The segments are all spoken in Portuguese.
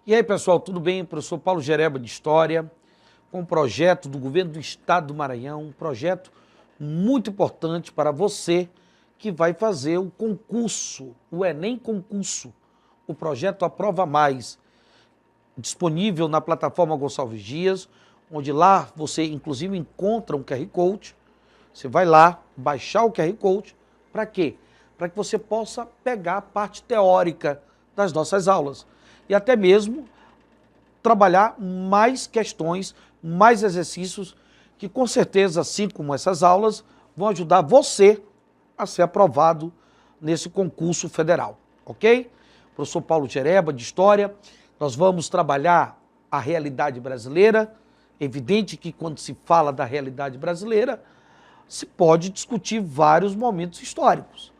E aí, pessoal, tudo bem? Professor Paulo Gereba de História, com um projeto do Governo do Estado do Maranhão, um projeto muito importante para você que vai fazer o concurso, o Enem Concurso, o projeto Aprova Mais, disponível na plataforma Gonçalves Dias, onde lá você inclusive encontra um QR Code. Você vai lá, baixar o QR Code, para quê? Para que você possa pegar a parte teórica das nossas aulas e até mesmo trabalhar mais questões, mais exercícios que com certeza, assim como essas aulas, vão ajudar você a ser aprovado nesse concurso federal, ok? Professor Paulo Gereba de História, nós vamos trabalhar a realidade brasileira. Evidente que quando se fala da realidade brasileira, se pode discutir vários momentos históricos.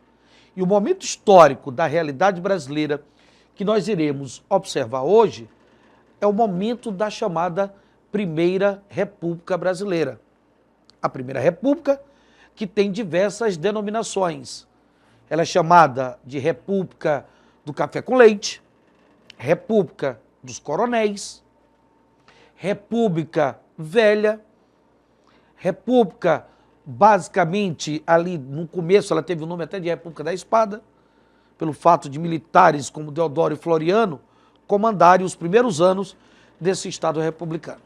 E o momento histórico da realidade brasileira que nós iremos observar hoje é o momento da chamada Primeira República Brasileira. A Primeira República, que tem diversas denominações. Ela é chamada de República do Café com Leite, República dos Coronéis, República Velha, República, basicamente, ali no começo, ela teve o nome até de República da Espada, pelo fato de militares como Deodoro e Floriano comandarem os primeiros anos desse Estado republicano.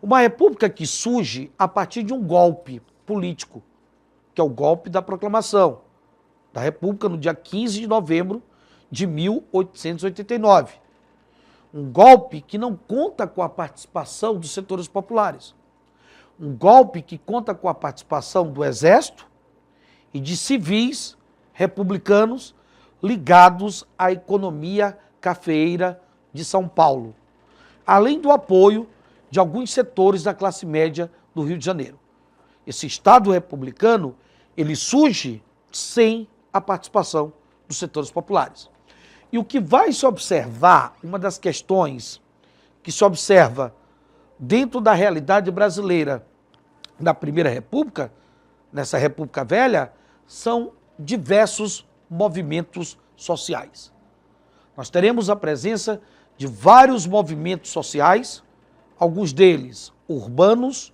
Uma república que surge a partir de um golpe político, que é o golpe da proclamação da República no dia 15 de novembro de 1889. Um golpe que não conta com a participação dos setores populares. Um golpe que conta com a participação do Exército e de civis republicanos ligados à economia cafeeira de São Paulo, além do apoio de alguns setores da classe média do Rio de Janeiro. Esse Estado republicano, ele surge sem a participação dos setores populares. E o que vai se observar, uma das questões que se observa dentro da realidade brasileira da Primeira República, nessa República Velha, são diversos movimentos sociais. Nós teremos a presença de vários movimentos sociais, alguns deles urbanos,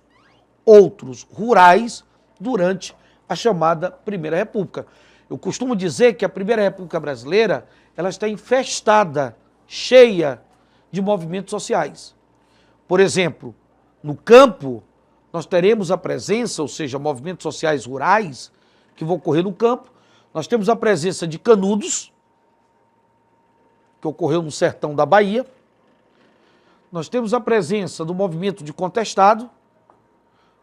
outros rurais, durante a chamada Primeira República. Eu costumo dizer que a Primeira República Brasileira ela está infestada, cheia de movimentos sociais. Por exemplo, no campo, nós teremos a presença, ou seja, movimentos sociais rurais que vão ocorrer no campo. Nós temos a presença de Canudos, que ocorreu no sertão da Bahia. Nós temos a presença do movimento de contestado,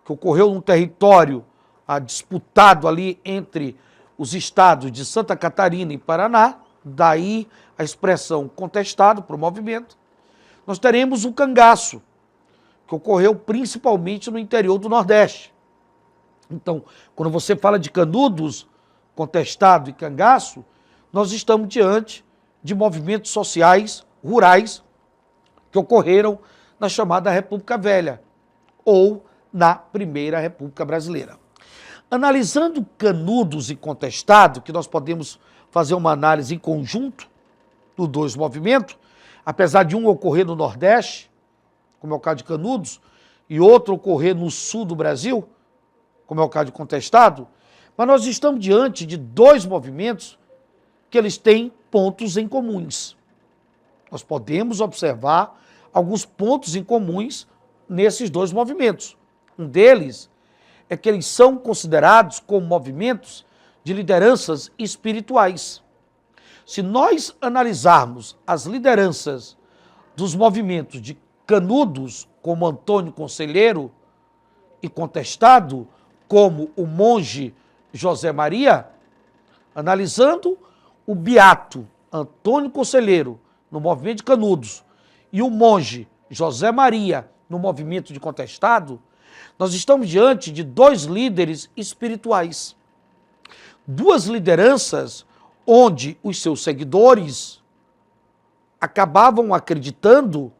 que ocorreu num território disputado ali entre os estados de Santa Catarina e Paraná, daí a expressão contestado para o movimento. Nós teremos o cangaço, que ocorreu principalmente no interior do Nordeste. Então, quando você fala de Canudos, contestado e cangaço, nós estamos diante de movimentos sociais rurais que ocorreram na chamada República Velha ou na Primeira República Brasileira. Analisando Canudos e contestado, que nós podemos fazer uma análise em conjunto dos dois movimentos, apesar de um ocorrer no Nordeste, como é o caso de Canudos, e outro ocorrer no sul do Brasil, como é o caso de contestado, mas nós estamos diante de dois movimentos que eles têm pontos em comuns. Nós podemos observar alguns pontos em comuns nesses dois movimentos. Um deles é que eles são considerados como movimentos de lideranças espirituais. Se nós analisarmos as lideranças dos movimentos de Canudos, como Antônio Conselheiro, e contestado, como o monge José Maria, analisando o beato Antônio Conselheiro no movimento de Canudos e o monge José Maria no movimento de contestado, nós estamos diante de dois líderes espirituais. Duas lideranças onde os seus seguidores acabavam acreditando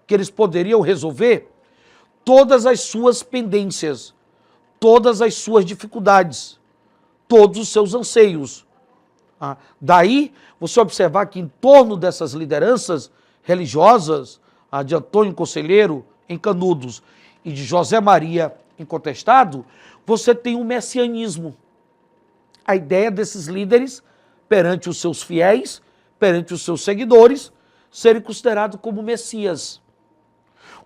que eles poderiam resolver todas as suas pendências, todas as suas dificuldades, todos os seus anseios. Daí, você observar que em torno dessas lideranças religiosas, a de Antônio Conselheiro, em Canudos, e de José Maria, em Contestado, você tem um messianismo. A ideia desses líderes, perante os seus fiéis, perante os seus seguidores, serem considerados como messias.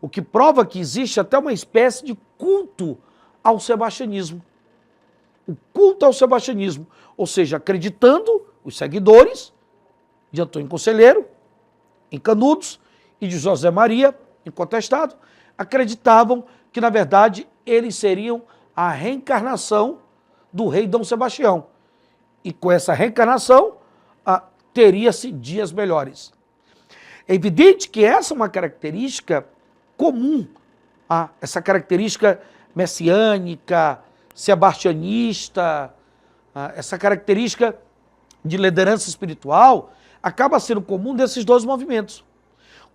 O que prova que existe até uma espécie de culto ao sebastianismo. O culto ao sebastianismo, ou seja, acreditando os seguidores de Antônio Conselheiro, em Canudos, e de José Maria, em Contestado, acreditavam que, na verdade, eles seriam a reencarnação do rei Dom Sebastião. E com essa reencarnação, teria-se dias melhores. É evidente que essa é uma característica comum, essa característica messiânica, sebastianista, essa característica de liderança espiritual, acaba sendo comum desses dois movimentos.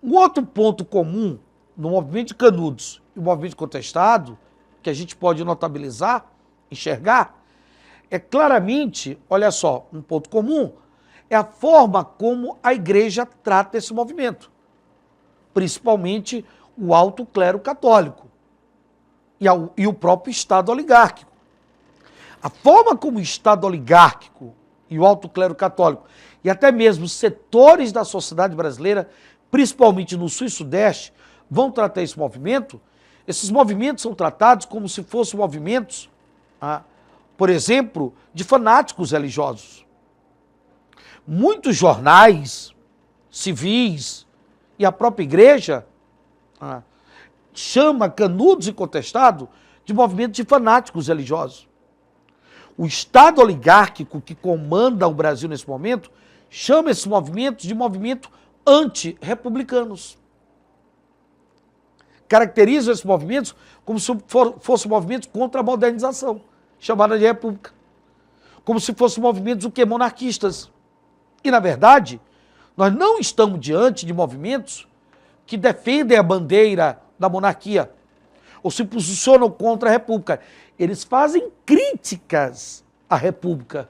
Um outro ponto comum no movimento de Canudos e o movimento de Contestado, que a gente pode notabilizar, enxergar, é claramente, olha só, um ponto comum, é a forma como a igreja trata esse movimento, principalmente o alto clero católico e o próprio Estado oligárquico. A forma como o Estado oligárquico e o alto clero católico e até mesmo setores da sociedade brasileira, principalmente no Sul e Sudeste, vão tratar esse movimento, esses movimentos são tratados como se fossem movimentos, por exemplo, de fanáticos religiosos. Muitos jornais, civis e a própria igreja chama Canudos e Contestado de movimento de fanáticos religiosos. O Estado oligárquico que comanda o Brasil nesse momento chama esses movimentos de movimento anti-republicanos. Caracteriza esses movimentos como se fossem movimentos contra a modernização, chamada de república. Como se fossem movimentos o quê? Monarquistas. E, na verdade, nós não estamos diante de movimentos que defendem a bandeira da monarquia ou se posicionam contra a república. Eles fazem críticas à república.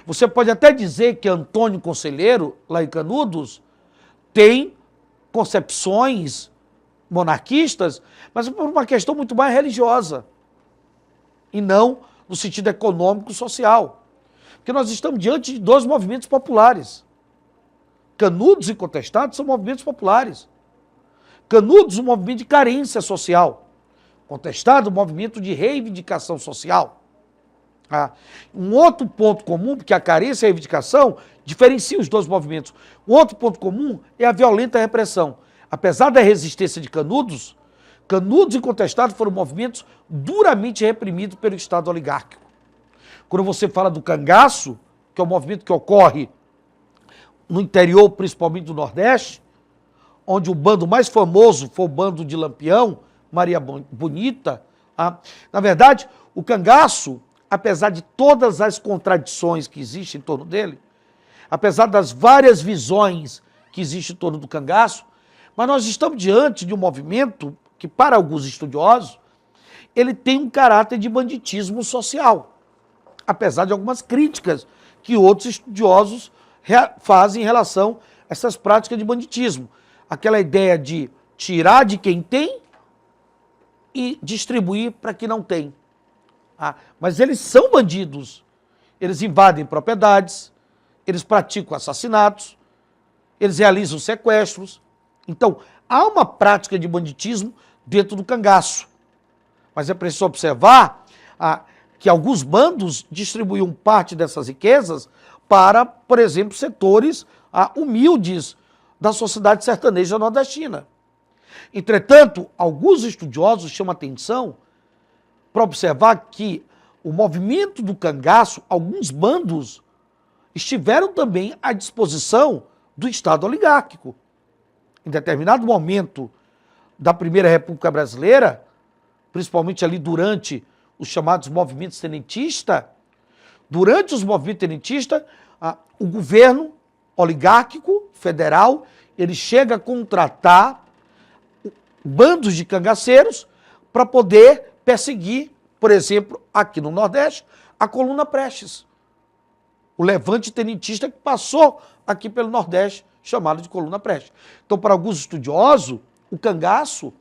Você pode até dizer que Antônio Conselheiro, lá em Canudos, tem concepções monarquistas, mas por uma questão muito mais religiosa e não no sentido econômico e social. Porque nós estamos diante de dois movimentos populares. Canudos e Contestado são movimentos populares. Canudos, um movimento de carência social. Contestado, um movimento de reivindicação social. Um outro ponto comum, porque a carência e a reivindicação diferenciam os dois movimentos. Um outro ponto comum é a violenta repressão. Apesar da resistência de Canudos, Canudos e Contestado foram movimentos duramente reprimidos pelo Estado oligárquico. Quando você fala do cangaço, que é um movimento que ocorre no interior, principalmente do Nordeste, onde o bando mais famoso foi o bando de Lampião, Maria Bonita, na verdade, o cangaço, apesar de todas as contradições que existem em torno dele, apesar das várias visões que existem em torno do cangaço, mas nós estamos diante de um movimento que, para alguns estudiosos, ele tem um caráter de banditismo social, apesar de algumas críticas que outros estudiosos fazem em relação a essas práticas de banditismo. Aquela ideia de tirar de quem tem e distribuir para quem não tem. Mas eles são bandidos. Eles invadem propriedades, eles praticam assassinatos, eles realizam sequestros. Então, há uma prática de banditismo dentro do cangaço. Mas é preciso observar que alguns bandos distribuíam parte dessas riquezas para, por exemplo, setores humildes da sociedade sertaneja nordestina. Entretanto, alguns estudiosos chamam atenção para observar que o movimento do cangaço, alguns bandos, estiveram também à disposição do Estado oligárquico. Em determinado momento da Primeira República Brasileira, principalmente ali durante os chamados movimentos tenentistas, durante os movimentos tenentistas, o governo oligárquico federal, ele chega a contratar bandos de cangaceiros para poder perseguir, por exemplo, aqui no Nordeste, a Coluna Prestes. O levante tenentista que passou aqui pelo Nordeste, chamado de coluna prestes. Então, para alguns estudiosos, o cangaço,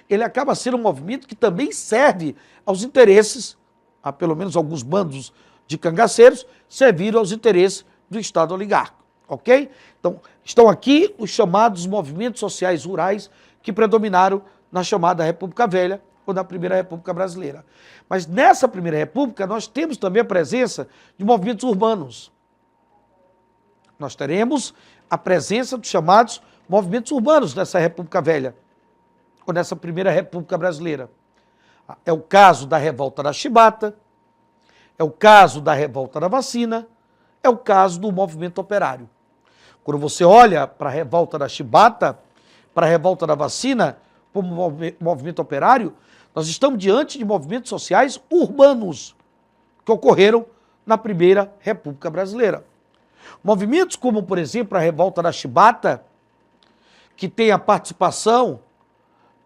ele acaba sendo um movimento que também serve aos interesses, a pelo menos alguns bandos de cangaceiros, serviram aos interesses do Estado oligárquico, ok? Então, estão aqui os chamados movimentos sociais rurais que predominaram na chamada República Velha ou na Primeira República Brasileira. Mas nessa Primeira República nós temos também a presença de movimentos urbanos. Nós teremos a presença dos chamados movimentos urbanos nessa República Velha ou nessa Primeira República Brasileira. É o caso da Revolta da Chibata, é o caso da Revolta da Vacina, é o caso do movimento operário. Quando você olha para a Revolta da Chibata, para a Revolta da Vacina, como movimento operário, nós estamos diante de movimentos sociais urbanos que ocorreram na Primeira República Brasileira. Movimentos como, por exemplo, a Revolta da Chibata, que tem a participação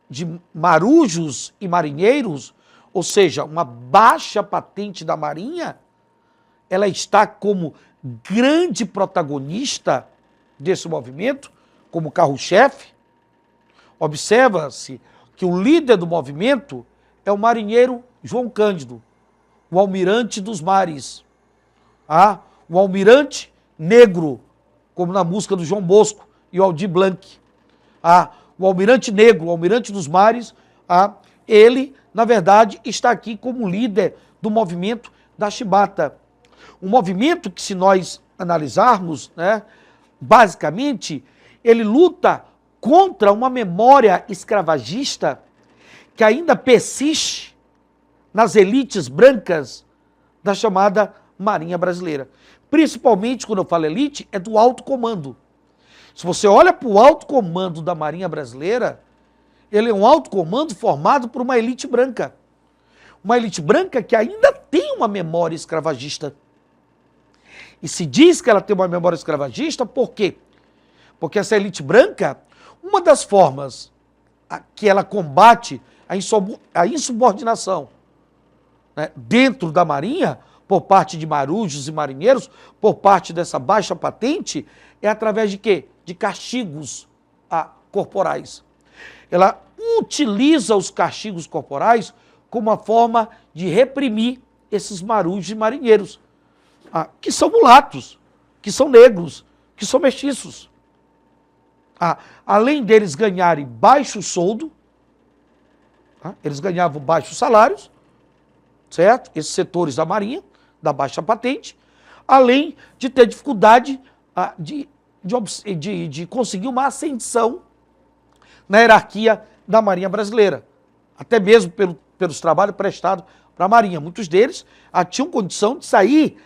de marujos e marinheiros, ou seja, uma baixa patente da Marinha, ela está como grande protagonista desse movimento, como carro-chefe. Observa-se que o líder do movimento é o marinheiro João Cândido, o almirante dos mares, o almirante negro, como na música do João Bosco e o Aldir Blanc. O almirante negro, o almirante dos mares, ele, na verdade, está aqui como líder do movimento da Chibata. Um movimento que, se nós analisarmos, né, basicamente, ele luta contra uma memória escravagista que ainda persiste nas elites brancas da chamada Marinha Brasileira. Principalmente, quando eu falo elite, é do alto comando. Se você olha para o alto comando da Marinha Brasileira, ele é um alto comando formado por uma elite branca. Uma elite branca que ainda tem uma memória escravagista. E se diz que ela tem uma memória escravagista, por quê? Porque essa elite branca, uma das formas que ela combate a insubordinação, né, dentro da Marinha, por parte de marujos e marinheiros, por parte dessa baixa patente, é através de quê? De castigos corporais. Ela utiliza os castigos corporais como uma forma de reprimir esses marujos e marinheiros, que são mulatos, que são negros, que são mestiços. Além deles ganharem baixo soldo, eles ganhavam baixos salários, certo? Esses setores da Marinha, da baixa patente, além de ter dificuldade de conseguir uma ascensão na hierarquia da Marinha Brasileira, até mesmo pelos trabalhos prestados para a Marinha. Muitos deles tinham condição de sair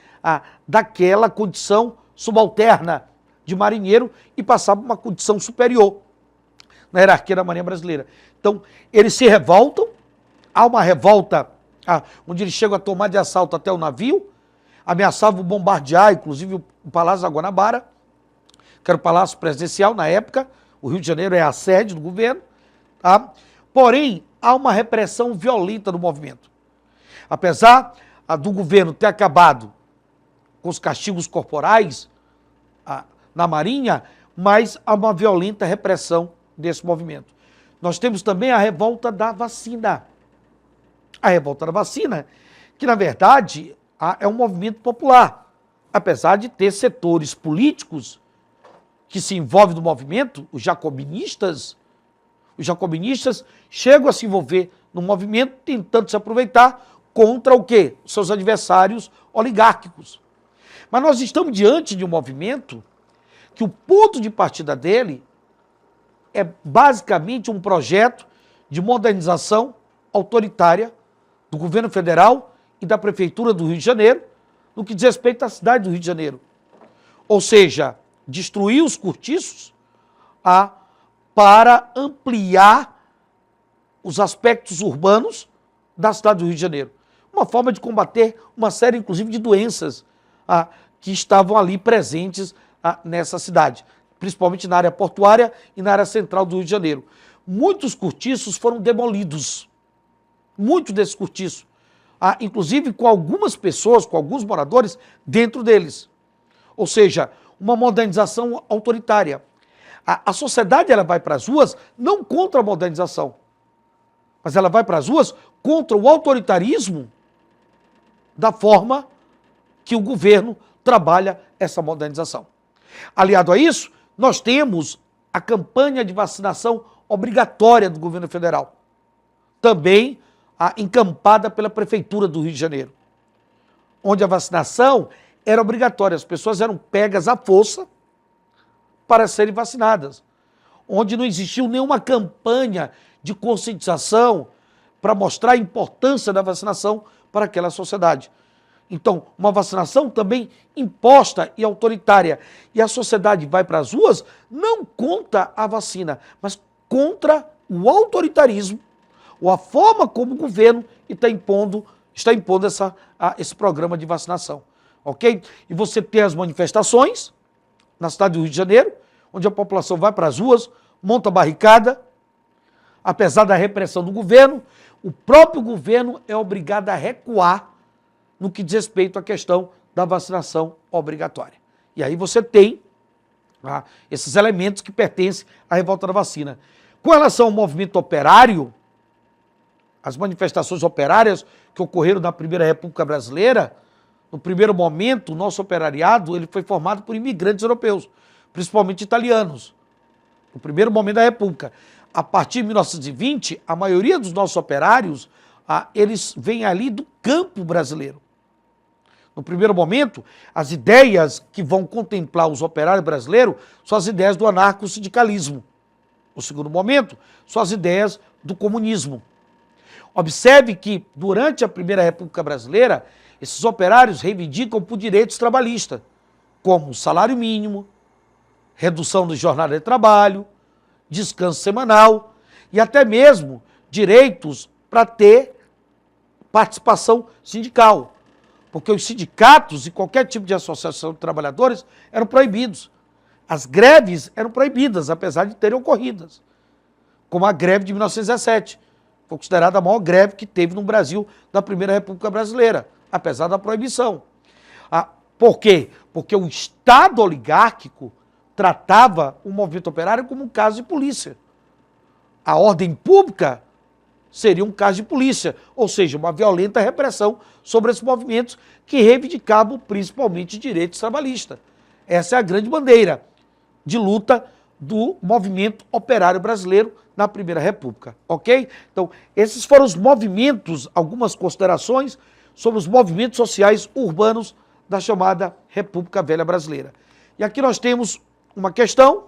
daquela condição subalterna de marinheiro e passar para uma condição superior na hierarquia da Marinha Brasileira. Então, eles se revoltam, há uma revolta onde eles chegam a tomar de assalto até o navio, ameaçavam bombardear, inclusive, o Palácio da Guanabara, que era o palácio presidencial na época. O Rio de Janeiro é a sede do governo. Porém, há uma repressão violenta do movimento. Apesar do governo ter acabado com os castigos corporais na Marinha, mas há uma violenta repressão desse movimento. Nós temos também a Revolta da Vacina. A Revolta da Vacina, que na verdade é um movimento popular, apesar de ter setores políticos que se envolvem no movimento. Os jacobinistas chegam a se envolver no movimento tentando se aproveitar contra o quê? Seus adversários oligárquicos. Mas nós estamos diante de um movimento que o ponto de partida dele é basicamente um projeto de modernização autoritária do governo federal e da Prefeitura do Rio de Janeiro, no que diz respeito à cidade do Rio de Janeiro. Ou seja, destruir os cortiços para ampliar os aspectos urbanos da cidade do Rio de Janeiro. Uma forma de combater uma série, inclusive, de doenças que estavam ali presentes nessa cidade, principalmente na área portuária e na área central do Rio de Janeiro. Muitos cortiços foram demolidos, muitos desses cortiços, inclusive com algumas pessoas, com alguns moradores dentro deles. Ou seja, uma modernização autoritária. A sociedade ela vai para as ruas não contra a modernização, mas ela vai para as ruas contra o autoritarismo da forma que o governo trabalha essa modernização. Aliado a isso, nós temos a campanha de vacinação obrigatória do governo federal, também encampada pela Prefeitura do Rio de Janeiro, onde a vacinação era obrigatória, as pessoas eram pegas à força para serem vacinadas, onde não existiu nenhuma campanha de conscientização para mostrar a importância da vacinação para aquela sociedade. Então, uma vacinação também imposta e autoritária. E a sociedade vai para as ruas não contra a vacina, mas contra o autoritarismo, ou a forma como o governo está impondo esse programa de vacinação. Ok? E você tem as manifestações na cidade do Rio de Janeiro, onde a população vai para as ruas, monta barricada, apesar da repressão do governo, o próprio governo é obrigado a recuar no que diz respeito à questão da vacinação obrigatória. E aí você tem esses elementos que pertencem à revolta da vacina. Com relação ao movimento operário, as manifestações operárias que ocorreram na Primeira República Brasileira, no primeiro momento, o nosso operariado ele foi formado por imigrantes europeus, principalmente italianos, no primeiro momento da República. A partir de 1920, a maioria dos nossos operários, eles vêm ali do campo brasileiro. No primeiro momento, as ideias que vão contemplar os operários brasileiros são as ideias do anarco-sindicalismo. No segundo momento, são as ideias do comunismo. Observe que, durante a Primeira República Brasileira, esses operários reivindicam por direitos trabalhistas, como salário mínimo, redução da jornada de trabalho, descanso semanal e até mesmo direitos para ter participação sindical. Porque os sindicatos e qualquer tipo de associação de trabalhadores eram proibidos. As greves eram proibidas, apesar de terem ocorridas. Como a greve de 1917. Foi considerada a maior greve que teve no Brasil da Primeira República Brasileira, apesar da proibição. Por quê? Porque o Estado oligárquico tratava o movimento operário como um caso de polícia. A ordem pública seria um caso de polícia, ou seja, uma violenta repressão sobre esses movimentos que reivindicavam principalmente direitos trabalhistas. Essa é a grande bandeira de luta do movimento operário brasileiro na Primeira República, ok? Então, esses foram os movimentos, algumas considerações sobre os movimentos sociais urbanos da chamada República Velha Brasileira. E aqui nós temos uma questão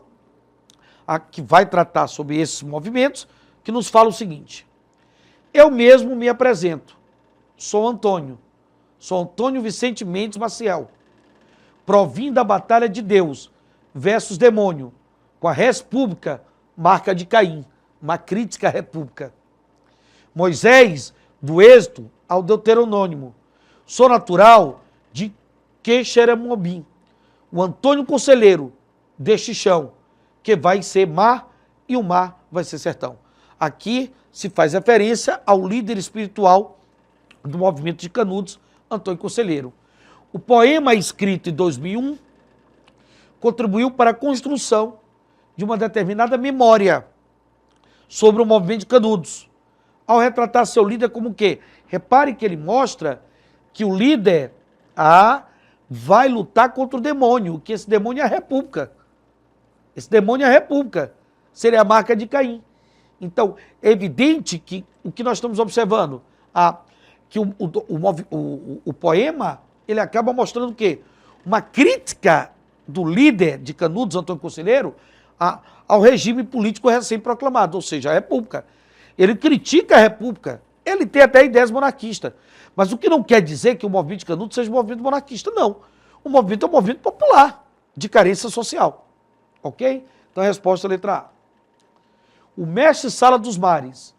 que vai tratar sobre esses movimentos, que nos fala o seguinte: eu mesmo me apresento, sou Antônio Vicente Mendes Maciel, provim da batalha de Deus versus demônio, com a res pública, marca de Caim, uma crítica à república. Moisés, do Êxodo ao Deuteronômio, sou natural de Quexeramobim, o Antônio Conselheiro deste chão, que vai ser mar e o mar vai ser sertão. Aqui se faz referência ao líder espiritual do movimento de Canudos, Antônio Conselheiro. O poema escrito em 2001 contribuiu para a construção de uma determinada memória sobre o movimento de Canudos, ao retratar seu líder como o quê? Repare que ele mostra que o líder vai lutar contra o demônio, que esse demônio é a república. Esse demônio é a república, seria a marca de Caim. Então, é evidente que o que nós estamos observando, que o poema, ele acaba mostrando o quê? Uma crítica do líder de Canudos, Antônio Conselheiro, ao regime político recém-proclamado, ou seja, a república. Ele critica a república, ele tem até ideias monarquistas, mas o que não quer dizer que o movimento de Canudos seja um movimento monarquista, não. O movimento é um movimento popular, de carência social. Ok? Então a resposta é a letra A. O mestre-sala dos mares.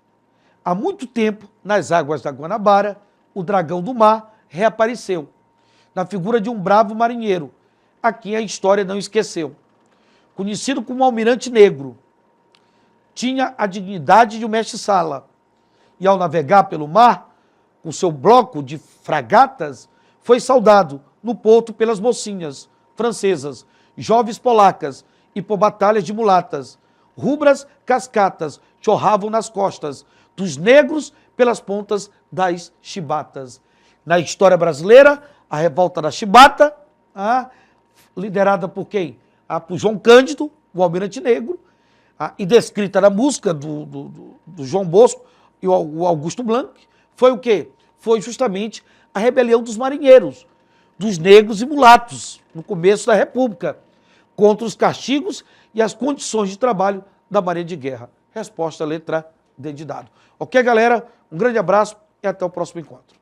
Há muito tempo, nas águas da Guanabara, o dragão do mar reapareceu, na figura de um bravo marinheiro, a quem a história não esqueceu. Conhecido como Almirante Negro, tinha a dignidade de um mestre-sala, e ao navegar pelo mar, com seu bloco de fragatas, foi saudado no porto pelas mocinhas francesas, jovens polacas e por batalhas de mulatas. Rubras cascatas chorravam nas costas dos negros pelas pontas das chibatas. Na história brasileira, a revolta da chibata, liderada por quem? Por João Cândido, o almirante negro, e descrita na música do João Bosco e o Augusto Blanc, foi o quê? Foi justamente a rebelião dos marinheiros, dos negros e mulatos, no começo da República, contra os castigos e as condições de trabalho da Marinha de Guerra. Resposta letra D de dado. Ok, galera? Um grande abraço e até o próximo encontro.